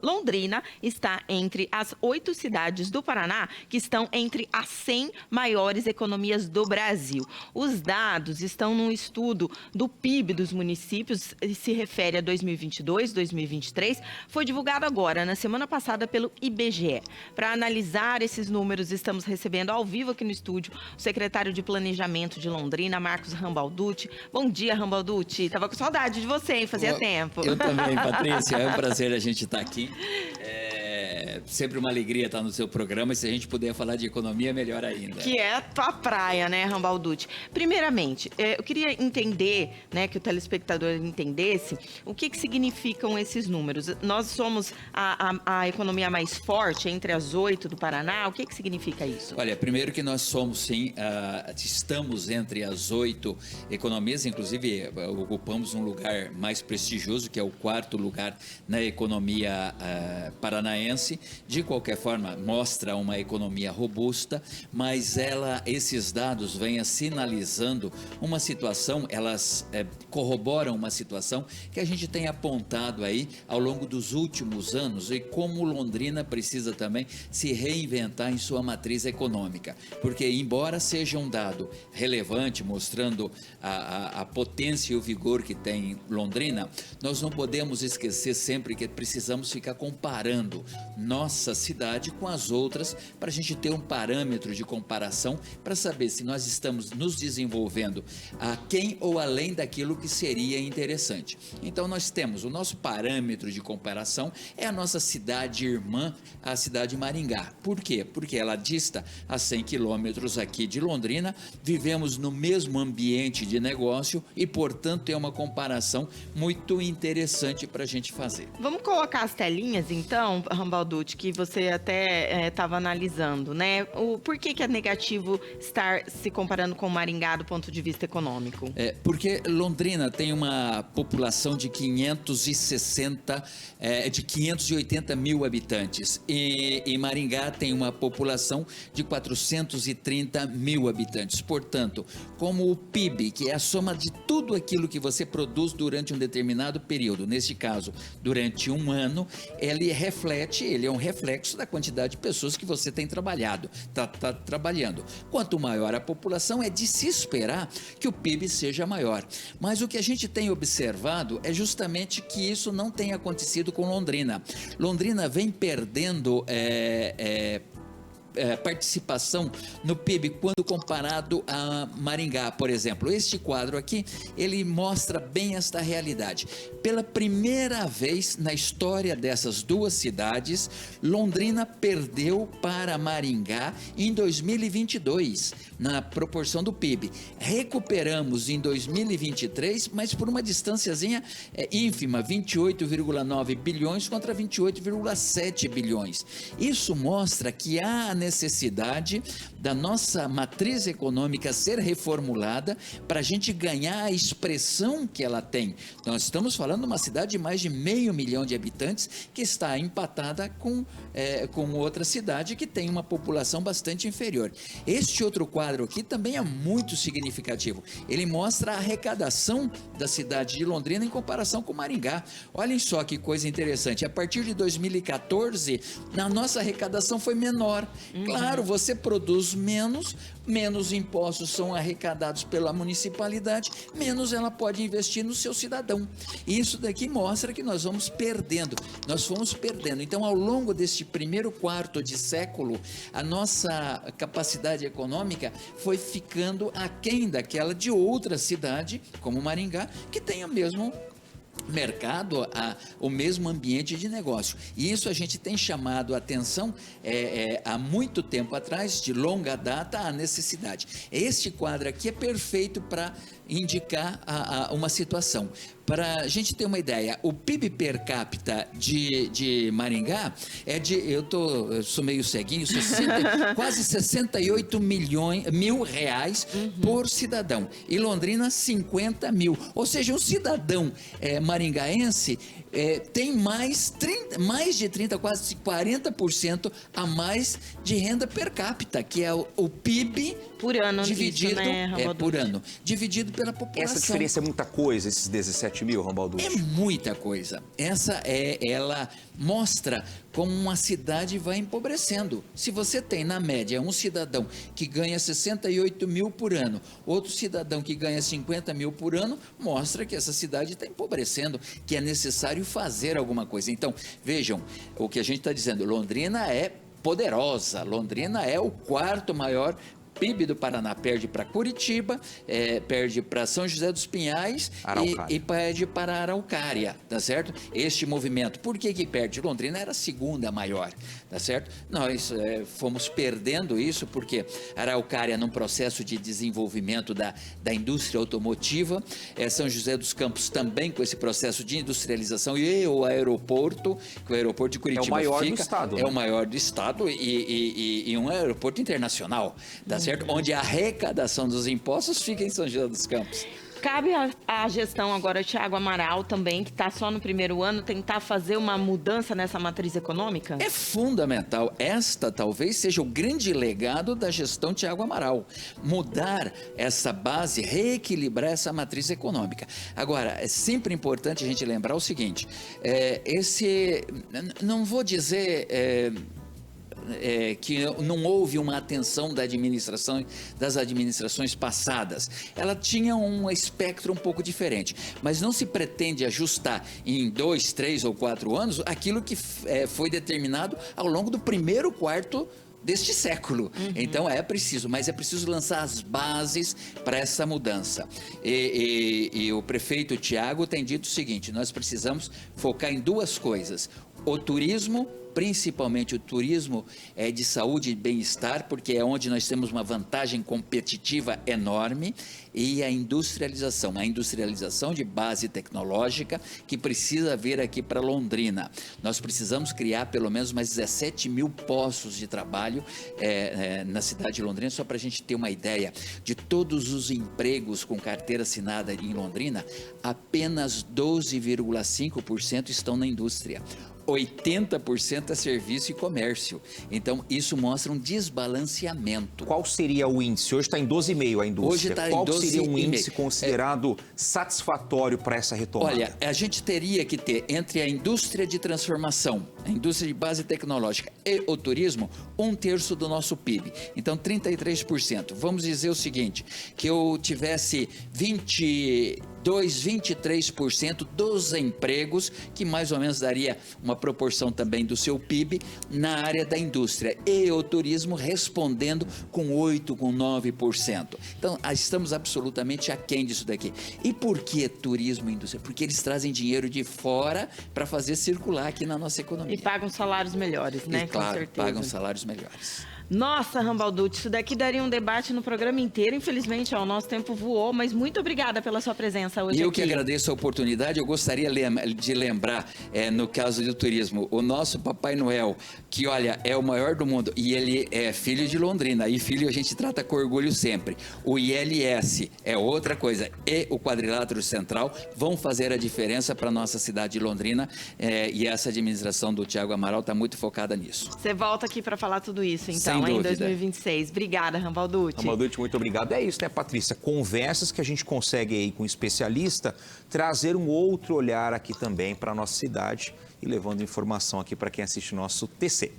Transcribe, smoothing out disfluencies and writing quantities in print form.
Londrina está entre as 8 cidades do Paraná que estão entre as 100 maiores economias do Brasil. Os dados estão num estudo do PIB dos municípios e se refere a 2022, 2023. Foi divulgado agora, na semana passada, pelo IBGE. Para analisar esses números, estamos recebendo ao vivo aqui no estúdio o secretário de Planejamento de Londrina, Marcos Rambalducci. Bom dia, Rambalducci. Tava com saudade de você, hein? Fazia tempo. Eu também, Patrícia. É um prazer a gente estar aqui. Sempre uma alegria estar no seu programa, e se a gente puder falar de economia, melhor ainda. Que é a tua praia, né, Rambalducci? Primeiramente, eu queria entender, né, que o telespectador entendesse o que significam esses números. Nós somos a economia mais forte entre as 8 do Paraná. O que significa isso? Olha, primeiro que nós somos, sim, estamos entre as 8 economias, inclusive ocupamos um lugar mais prestigioso, que é o 4º lugar na economia paranaense. De qualquer forma, mostra uma economia robusta, mas esses dados vêm sinalizando uma situação, elas corroboram uma situação que a gente tem apontado aí ao longo dos últimos anos, e como Londrina precisa também se reinventar em sua matriz econômica, porque embora seja um dado relevante, mostrando a potência e o vigor que tem Londrina, nós não podemos esquecer sempre que precisamos ficar comparando nossa cidade com as outras, para a gente ter um parâmetro de comparação, para saber se nós estamos nos desenvolvendo aquém ou além daquilo que seria interessante. Então nós temos o nosso parâmetro de comparação, é a nossa cidade irmã, a cidade de Maringá. Por quê? Porque ela dista a 100 quilômetros aqui de Londrina, vivemos no mesmo ambiente de negócio e, portanto, é uma comparação muito interessante para a gente fazer. Vamos colocar as telinhas, então, Rambalducci, que você até estava analisando, né? Por que é negativo estar se comparando com Maringá do ponto de vista econômico? Porque Londrina tem uma população de 580 mil habitantes e Maringá tem uma população de 430 mil habitantes. Portanto, como o PIB, que é a soma de tudo aquilo que você produz durante um determinado período, neste caso, durante um ano, ele é um reflexo da quantidade de pessoas que você tem trabalhado, está trabalhando. Quanto maior a população, é de se esperar que o PIB seja maior. Mas o que a gente tem observado é justamente que isso não tem acontecido com Londrina. Londrina vem perdendo participação no PIB quando comparado a Maringá, por exemplo. Este quadro aqui, ele mostra bem esta realidade. Pela primeira vez na história dessas duas cidades, Londrina perdeu para Maringá em 2022, na proporção do PIB. Recuperamos em 2023, mas por uma distânciazinha ínfima, 28,9 bilhões contra 28,7 bilhões. Isso mostra que há a necessidade da nossa matriz econômica ser reformulada para a gente ganhar a expressão que ela tem. Nós estamos falando de uma cidade de mais de 500 mil de habitantes que está empatada com outra cidade que tem uma população bastante inferior. Este outro quadro aqui também é muito significativo. Ele mostra a arrecadação da cidade de Londrina em comparação com Maringá. Olhem só que coisa interessante. A partir de 2014, a nossa arrecadação foi menor. Claro, você produz menos impostos são arrecadados pela municipalidade, menos ela pode investir no seu cidadão. E isso daqui mostra que nós fomos perdendo. Então, ao longo deste primeiro quarto de século, a nossa capacidade econômica foi ficando aquém daquela de outra cidade, como Maringá, que tem o mesmo mercado, o mesmo ambiente de negócio. E isso a gente tem chamado a atenção há muito tempo atrás, de longa data, a necessidade. Este quadro aqui é perfeito para indicar uma situação. Para a gente ter uma ideia, o PIB per capita de Maringá eu sou meio ceguinho, quase 68 mil reais por cidadão. E Londrina, 50 mil. Ou seja, um cidadão maringaense tem mais de 30%, quase 40% a mais de renda per capita, que é o PIB por ano dividido, disso, né, por ano, dividido pela população. Essa diferença é muita coisa, esses 17 mil, Rambalducci? É muita coisa. Ela mostra como uma cidade vai empobrecendo. Se você tem, na média, um cidadão que ganha 68 mil por ano, outro cidadão que ganha 50 mil por ano, mostra que essa cidade está empobrecendo, que é necessário fazer alguma coisa. Então, vejam, o que a gente está dizendo, Londrina é poderosa, Londrina é o quarto maior PIB do Paraná, perde para Curitiba, perde para São José dos Pinhais e perde para Araucária, tá certo? Este movimento, por que perde? Londrina era a segunda maior, tá certo? Nós fomos perdendo isso porque Araucária num processo de desenvolvimento da indústria automotiva, São José dos Campos também com esse processo de industrialização e o aeroporto, que o aeroporto de Curitiba é o maior do estado, o maior do estado e um aeroporto internacional, tá certo? Onde a arrecadação dos impostos fica em São José dos Campos. Cabe à gestão agora, Thiago Amaral também, que está só no primeiro ano, tentar fazer uma mudança nessa matriz econômica? É fundamental. Esta talvez seja o grande legado da gestão Thiago Amaral. Mudar essa base, reequilibrar essa matriz econômica. Agora, é sempre importante a gente lembrar o seguinte, não vou dizer... que não houve uma atenção das administrações passadas. Ela tinha um espectro um pouco diferente, mas não se pretende ajustar em 2, 3 ou 4 anos aquilo que foi determinado ao longo do primeiro quarto deste século. Então é preciso lançar as bases para essa mudança. E o prefeito Thiago tem dito o seguinte, nós precisamos focar em duas coisas, o turismo, principalmente o turismo de saúde e bem-estar, porque é onde nós temos uma vantagem competitiva enorme, e a industrialização de base tecnológica que precisa vir aqui para Londrina. Nós precisamos criar pelo menos mais 17 mil postos de trabalho na cidade de Londrina, só para a gente ter uma ideia de todos os empregos com carteira assinada em Londrina, apenas 12,5% estão na indústria. 80% é serviço e comércio. Então, isso mostra um desbalanceamento. Qual seria o índice? Hoje está em 12,5% a indústria. Hoje está em 12,5%. Qual seria um índice considerado satisfatório para essa retomada? Olha, a gente teria que ter entre a indústria de transformação, a indústria de base tecnológica e o turismo, 1/3 do nosso PIB. Então, 33%. Vamos dizer o seguinte, que eu tivesse 23% dos empregos, que mais ou menos daria uma proporção também do seu PIB na área da indústria, e o turismo respondendo com 8%, com 9%. Então, estamos absolutamente aquém disso daqui. E por que turismo e indústria? Porque eles trazem dinheiro de fora para fazer circular aqui na nossa economia. E pagam salários melhores, né? E, claro, com certeza. pagam salários melhores. Nossa, Rambalducci, isso daqui daria um debate no programa inteiro. Infelizmente, o nosso tempo voou, mas muito obrigada pela sua presença hoje aqui. Eu que agradeço a oportunidade. Eu gostaria de lembrar, no caso do turismo, o nosso Papai Noel, que, olha, é o maior do mundo, e ele é filho de Londrina, e filho a gente trata com orgulho sempre. O ILS é outra coisa, e o Quadrilátero Central vão fazer a diferença para a nossa cidade de Londrina, e essa administração do Thiago Amaral está muito focada nisso. Você volta aqui para falar tudo isso, então, Sem em dúvida. 2026. Obrigada, Rambalducci. Rambalducci, muito obrigado. É isso, né, Patrícia? Conversas que a gente consegue aí com um especialista trazer um outro olhar aqui também para a nossa cidade e levando informação aqui para quem assiste o nosso TC.